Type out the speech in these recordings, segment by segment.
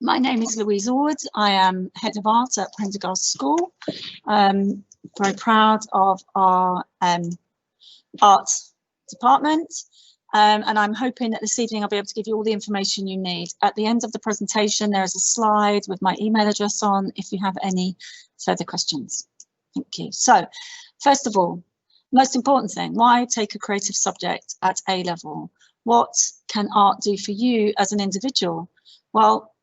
My name is Louise Orwood. I am Head of Art at Prendergast School. Very proud of our art department. And I'm hoping that this evening I'll be able to give you all the information you need. At the end of the presentation, there is a slide with my email address on if you have any further questions. Thank you. So, first of all, most important thing, why take a creative subject at A level? What can art do for you as an individual? Well,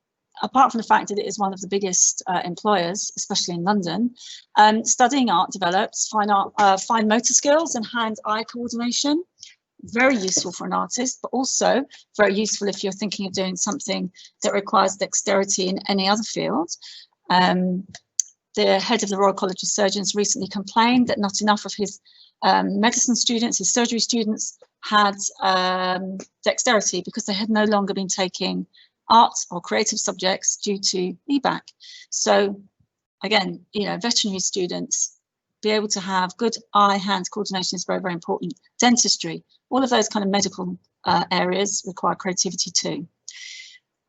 apart from the fact that it is one of the biggest employers, especially in London, studying art develops fine motor skills and hand-eye coordination. Very useful for an artist, but also very useful if you're thinking of doing something that requires dexterity in any other field. The head of the Royal College of Surgeons recently complained that not enough of his medicine students, his surgery students, had dexterity because they had no longer been taking art or creative subjects due to EBAC. So again, veterinary students be able to have good eye-hand coordination is very, very important. Dentistry, all of those kind of medical areas require creativity too.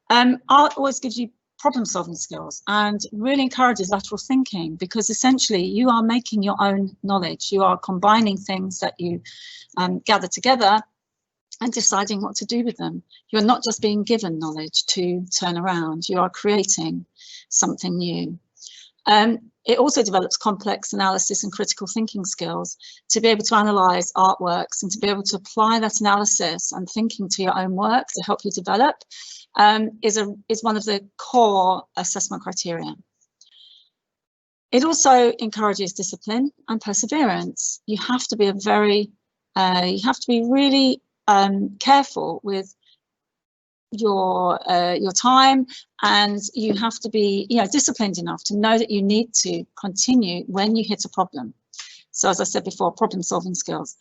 Art always gives you problem-solving skills and really encourages lateral thinking, because essentially you are making your own knowledge. You are combining things that you gather together and deciding what to do with them. You're not just being given knowledge to turn around, you are creating something new. It also develops complex analysis and critical thinking skills to be able to analyse artworks and to be able to apply that analysis and thinking to your own work to help you develop is one of the core assessment criteria. It also encourages discipline and perseverance. You have to be really careful with your time, and you have to be disciplined enough to know that you need to continue when you hit a problem. So as I said before, problem solving skills.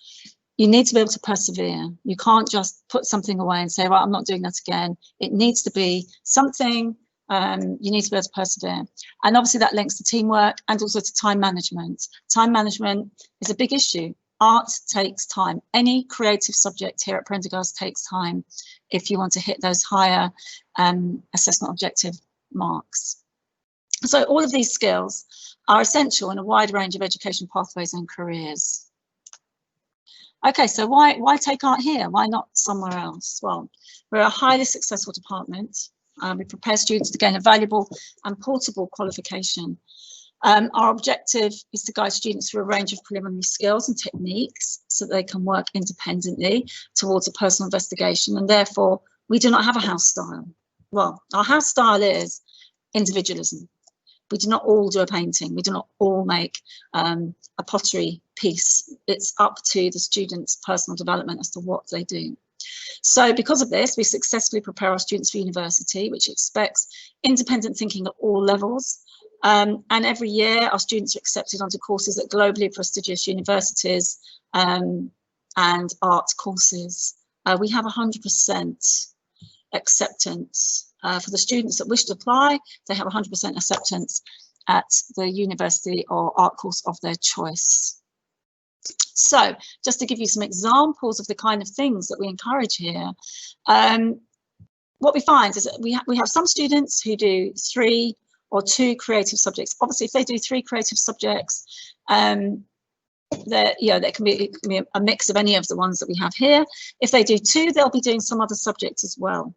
You need to be able to persevere. You can't just put something away and say, right, I'm not doing that again. It needs to be something, you need to be able to persevere. And obviously that links to teamwork and also to time management. Time management is a big issue. Art takes time. Any creative subject here at Prendergast takes time if you want to hit those higher assessment objective marks. So all of these skills are essential in a wide range of education pathways and careers. Okay, so why take art here? Why not somewhere else? Well, we're a highly successful department. We prepare students to gain a valuable and portable qualification. Our objective is to guide students through a range of preliminary skills and techniques so that they can work independently towards a personal investigation, and therefore we do not have a house style. Well, our house style is individualism. We do not all do a painting. We do not all make a pottery piece. It's up to the students' personal development as to what they do. So because of this, we successfully prepare our students for university, which expects independent thinking at all levels. And every year our students are accepted onto courses at globally prestigious universities and art courses. We have 100% acceptance for the students that wish to apply. They have 100% acceptance at the university or art course of their choice. So just to give you some examples of the kind of things that we encourage here, what we find is that we have some students who do 3 or 2 creative subjects. Obviously, if they do 3 creative subjects, there can be a mix of any of the ones that we have here. If they do 2, they'll be doing some other subject as well.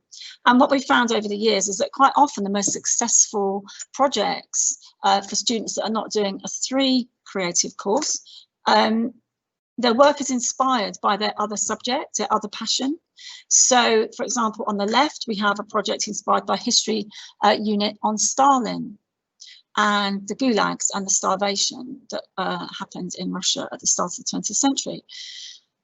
And what we've found over the years is that quite often the most successful projects for students that are not doing a 3 creative course, their work is inspired by their other subject, their other passion. So, for example, on the left, we have a project inspired by history unit on Stalin and the gulags and the starvation that happened in Russia at the start of the 20th century.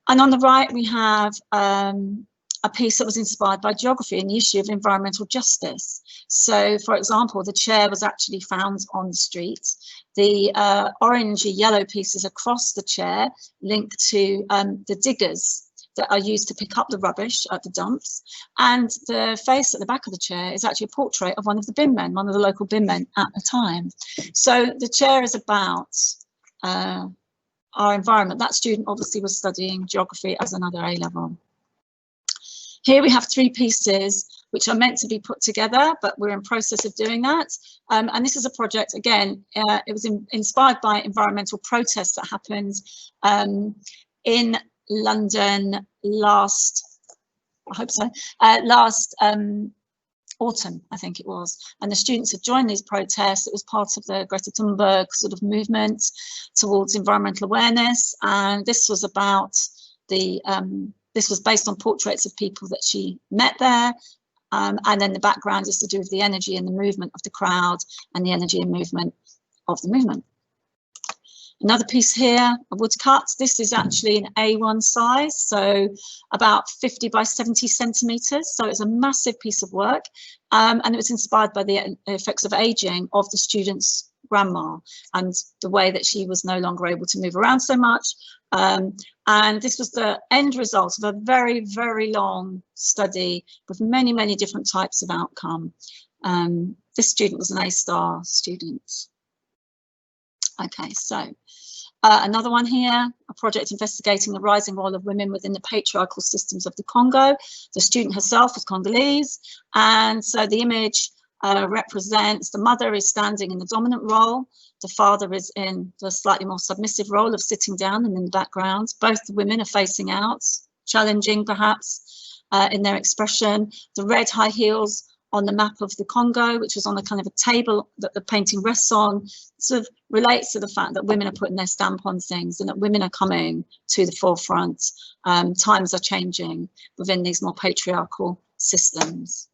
And on the right, we have a piece that was inspired by geography and the issue of environmental justice. So, for example, the chair was actually found on the street. The orangey yellow pieces across the chair link to the diggers that are used to pick up the rubbish at the dumps. And the face at the back of the chair is actually a portrait of one of the bin men, one of the local bin men at the time. So the chair is about our environment. That student obviously was studying geography as another A level. Here we have 3 pieces which are meant to be put together, but we're in process of doing that. And this is a project, again, it was inspired by environmental protests that happened in London last autumn, I think it was, and the students had joined these protests. It was part of the Greta Thunberg sort of movement towards environmental awareness, and this was about the this was based on portraits of people that she met there, and then the background is to do with the energy and the movement of the crowd and the energy and movement of the movement. Another piece here, a woodcut. This is actually an A1 size, so about 50 by 70 centimetres. So it's a massive piece of work, and it was inspired by the effects of aging of the student's grandma and the way that she was no longer able to move around so much. And this was the end result of a very, very long study with many, many different types of outcome. This student was an A-star student. Okay, so another one here, a project investigating the rising role of women within the patriarchal systems of the Congo. The student herself was Congolese, and so the image represents the mother is standing in the dominant role, the father is in the slightly more submissive role of sitting down and in the background. Both the women are facing out, challenging perhaps in their expression. The red high heels on the map of the Congo, which was on a kind of a table that the painting rests on, sort of relates to the fact that women are putting their stamp on things and that women are coming to the forefront. Times are changing within these more patriarchal systems.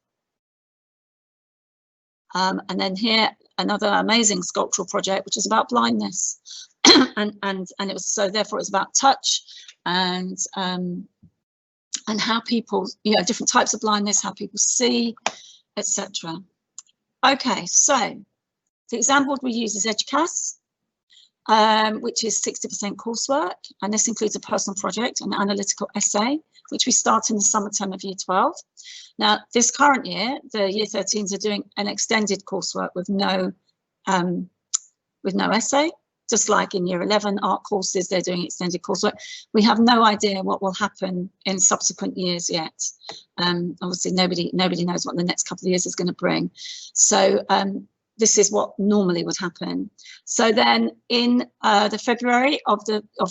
And then here, another amazing sculptural project, which is about blindness. and it was, so therefore it's about touch and how people, you know, different types of blindness, how people see, etc. Okay, so the exam board we use is EDUCAS, which is 60% coursework, and this includes a personal project, an analytical essay, which we start in the summer term of Year 12. Now, this current year, the Year 13s are doing an extended coursework with no essay. Just like in Year 11 art courses, they're doing extended coursework. We have no idea what will happen in subsequent years yet. Obviously, nobody knows what the next couple of years is going to bring. So this is what normally would happen. So then in the February of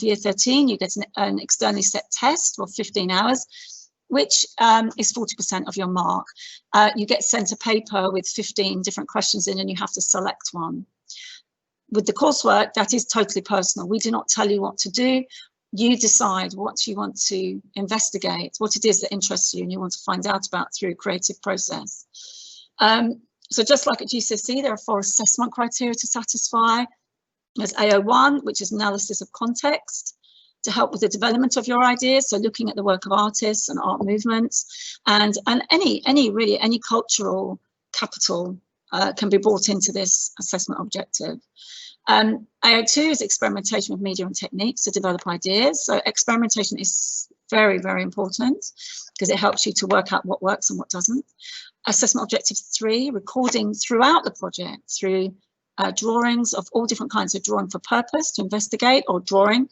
Year 13, you get an externally set test for 15 hours, which is 40% of your mark. You get sent a paper with 15 different questions in, and you have to select one. With the coursework, that is totally personal. We do not tell you what to do. You decide what you want to investigate, what it is that interests you and you want to find out about through a creative process. So just like at GCSE, there are 4 assessment criteria to satisfy. There's AO1, which is analysis of context, to help with the development of your ideas, so looking at the work of artists and art movements, and any cultural capital can be brought into this assessment objective. AO2 is experimentation with media and techniques to develop ideas. So experimentation is very, very important because it helps you to work out what works and what doesn't. Assessment objective 3, recording throughout the project through drawings of all different kinds of drawing for purpose, to investigate, or drawing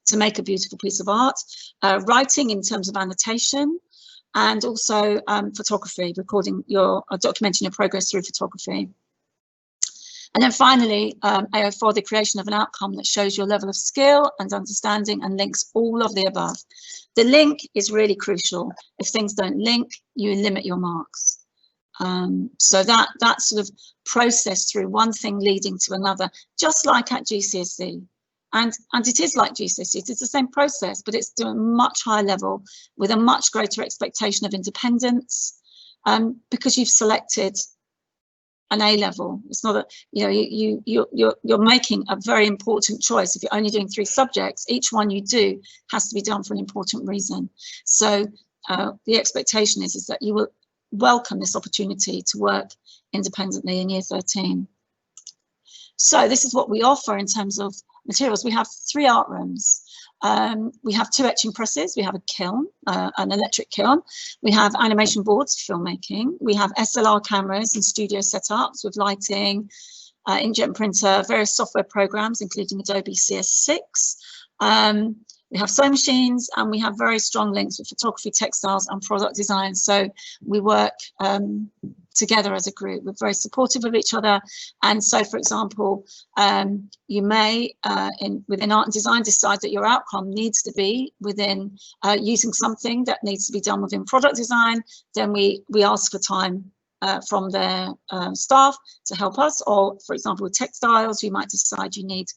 to make a beautiful piece of art. Writing in terms of annotation, and also photography, recording documenting your progress through photography. And then finally, AO4, the creation of an outcome that shows your level of skill and understanding and links all of the above. The link is really crucial. If things don't link, you limit your marks. So that sort of process through one thing leading to another, just like at GCSE. And it is like GCSE, it's the same process, but it's to a much higher level with a much greater expectation of independence, because you've selected an A level. It's not a, you're making a very important choice. If you're only doing 3 subjects, each one you do has to be done for an important reason. So the expectation is that you will welcome this opportunity to work independently in Year 13. So this is what we offer in terms of materials. We have 3 art rooms. We have 2 etching presses. We have a kiln, an electric kiln. We have animation boards for filmmaking. We have SLR cameras and studio setups with lighting, inkjet printer, various software programs, including Adobe CS6. We have sewing machines, and we have very strong links with photography, textiles, and product design. So we work together as a group. We're very supportive of each other. And so, for example, you may, within art and design, decide that your outcome needs to be within using something that needs to be done within product design. Then we ask for time from their staff to help us. Or, for example, with textiles, you might decide you need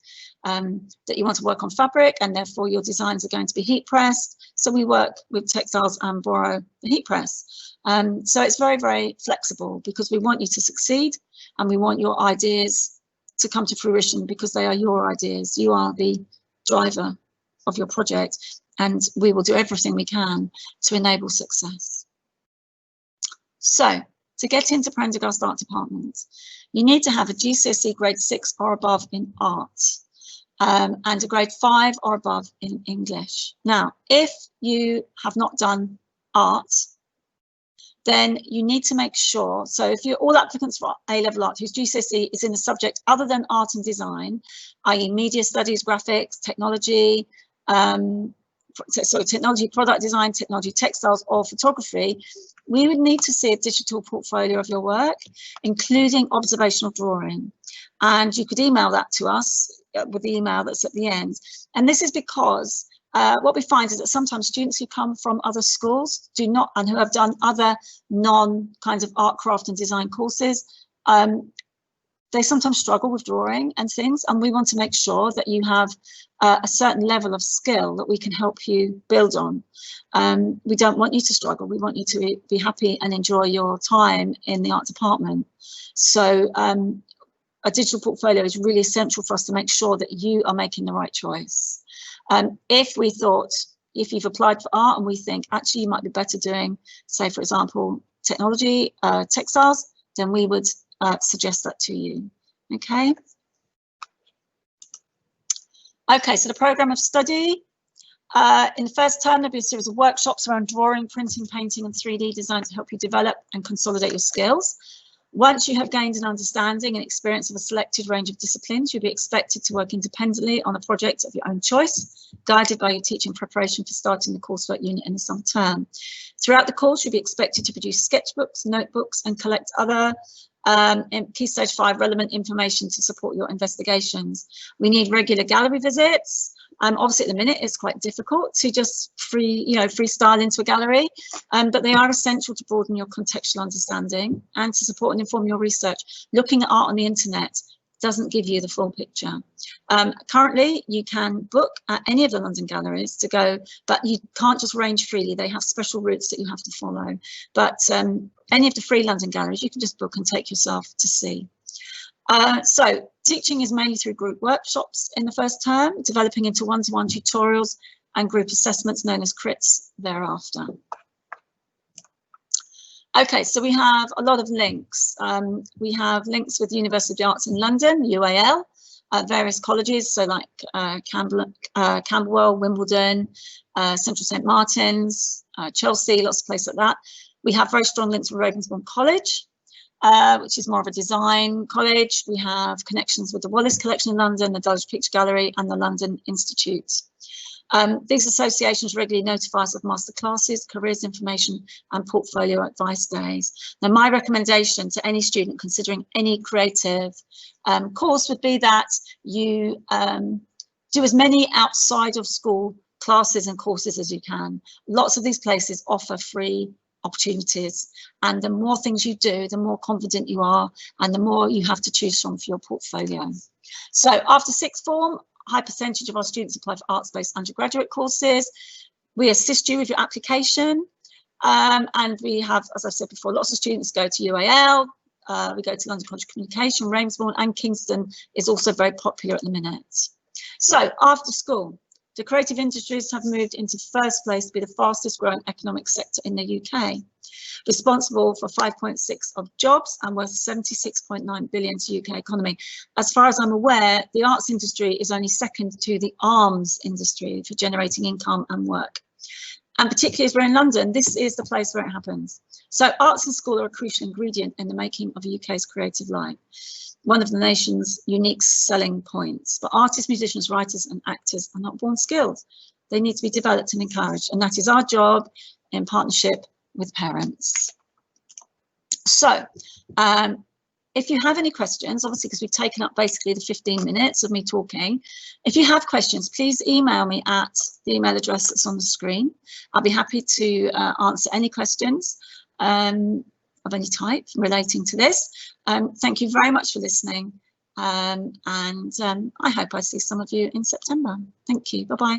that you want to work on fabric, and therefore your designs are going to be heat pressed. So we work with textiles and borrow the heat press. So it's very, very flexible, because we want you to succeed, and we want your ideas to come to fruition, because they are your ideas. You are the driver of your project, and we will do everything we can to enable success. So to get into Prendergast Art Department, you need to have a GCSE grade 6 or above in art, and a grade 5 or above in English. Now, if you have not done art, then you need to make sure, so if you're all applicants for A-level art whose GCSE is in a subject other than art and design, i.e. media studies, graphics, technology, so technology, product design, technology, textiles, or photography, we would need to see a digital portfolio of your work, including observational drawing. And you could email that to us with the email that's at the end. And this is because what we find is that sometimes students who come from other schools do not, and who have done other non kinds of art, craft and design courses, they sometimes struggle with drawing and things, and we want to make sure that you have a certain level of skill that we can help you build on. We don't want you to struggle. We want you to be happy and enjoy your time in the art department. So a digital portfolio is really essential for us to make sure that you are making the right choice. If you've applied for art and we think actually you might be better doing, say, for example, technology, textiles, then we would suggest that to you. Okay. Okay, so the program of study. In the first term, there'll be a series of workshops around drawing, printing, painting, and 3D design to help you develop and consolidate your skills. Once you have gained an understanding and experience of a selected range of disciplines, you'll be expected to work independently on a project of your own choice, guided by your teaching preparation for starting the coursework unit in the summer term. Throughout the course, you'll be expected to produce sketchbooks, notebooks, and collect other Key Stage 5 relevant information to support your investigations. We need regular gallery visits. Obviously, at the minute, it's quite difficult to just freestyle into a gallery, but they are essential to broaden your contextual understanding and to support and inform your research. Looking at art on the internet doesn't give you the full picture. Currently, you can book at any of the London galleries to go, but you can't just range freely. They have special routes that you have to follow. But any of the free London galleries, you can just book and take yourself to see. So teaching is mainly through group workshops in the first term, developing into one-to-one tutorials and group assessments known as crits thereafter. Okay, so we have a lot of links. We have links with the University of the Arts in London, UAL, various colleges, so like Camberwell, Wimbledon, Central St Martin's, Chelsea, lots of places like that. We have very strong links with Ravensbourne College, which is more of a design college. We have connections with the Wallace Collection in London, the Dulwich Picture Gallery, and the London Institute. These associations regularly notify us of masterclasses, careers information, and portfolio advice days. Now, my recommendation to any student considering any creative course would be that you do as many outside of school classes and courses as you can. Lots of these places offer free opportunities, and the more things you do, the more confident you are, and the more you have to choose from for your portfolio. So after sixth form, a high percentage of our students apply for arts-based undergraduate courses. We assist you with your application, and we have, as I've said before, lots of students go to UAL, we go to London College of Communication, Ravensbourne, and Kingston is also very popular at the minute. So after school, the creative industries have moved into first place to be the fastest growing economic sector in the UK, responsible for 5.6% of jobs and worth 76.9 billion to UK economy. As far as I'm aware, the arts industry is only second to the arms industry for generating income and work. And particularly as we're in London, this is the place where it happens. So arts in school are a crucial ingredient in the making of the UK's creative life, one of the nation's unique selling points. But artists, musicians, writers and actors are not born skilled. They need to be developed and encouraged, and that is our job in partnership with parents. So if you have any questions, obviously because we've taken up basically the 15 minutes of me talking, if you have questions, please email me at the email address that's on the screen. I'll be happy to answer any questions of any type relating to this. Thank you very much for listening, and I hope I see some of you in September. Thank you. Bye-bye.